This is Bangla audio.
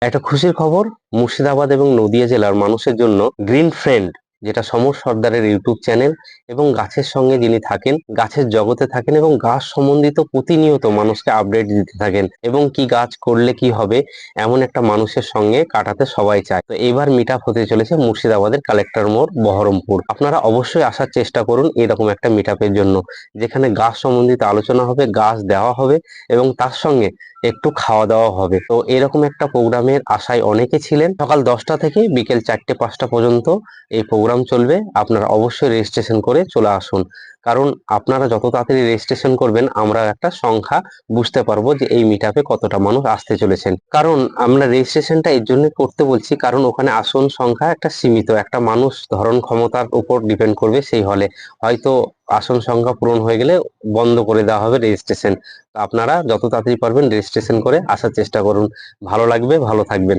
একটা খুশির খবর, মুর্শিদাবাদ এবং নদিয়া জেলার মানুষের জন্য গ্রিন ফ্রেন্ড, যেটা সমর সর্দারের ইউটিউব চ্যানেল এবং গাছের সঙ্গে যিনি থাকেন, গাছের জগতে থাকেন এবং গাছ সম্বন্ধিত প্রতিনিয়ত মানুষকে আপডেট দিতে থাকেন এবং কি গাছ করলে কি হবে এমন একটা মানুষের সঙ্গে কাটাতে সবাই চায়। তো এবার মিট আপ হতে চলেছে মুর্শিদাবাদের কালেক্টর মোড়, বহরমপুর। আপনারা অবশ্যই আসার চেষ্টা করুন এরকম একটা মিট আপের জন্য, যেখানে গাছ সম্বন্ধিত আলোচনা হবে, গাছ দেওয়া হবে এবং তার সঙ্গে একটু খাওয়া দাওয়া হবে। তো এরকম একটা প্রোগ্রামের আশায় অনেকে ছিলেন। সকাল 10টা থেকে বিকেল 4টে-5টা পর্যন্ত এই প্রোগ্রাম চলবে। আপনারা অবশ্যই রেজিস্ট্রেশন করে চলে আসুন, কারণ আপনারা যত তাড়াতাড়ি রেজিস্ট্রেশন করবেন আমরা একটা সংখ্যা বুঝতে পারবো যে এই মিট আপে কতটা মানুষ আসতে চলেছেন। কারণ আমরা রেজিস্ট্রেশনটা এর জন্য করতে বলছি, কারণ ওখানে আসন সংখ্যা একটা সীমিত, একটা মানুষ ধরন ক্ষমতার উপর ডিপেন্ড করবে। সেই হলে হয়তো আসন সংখ্যা পূরণ হয়ে গেলে বন্ধ করে দেওয়া হবে রেজিস্ট্রেশন। আপনারা যত তাড়াতাড়ি পারবেন রেজিস্ট্রেশন করে আসার চেষ্টা করুন। ভালো লাগবে, ভালো থাকবেন।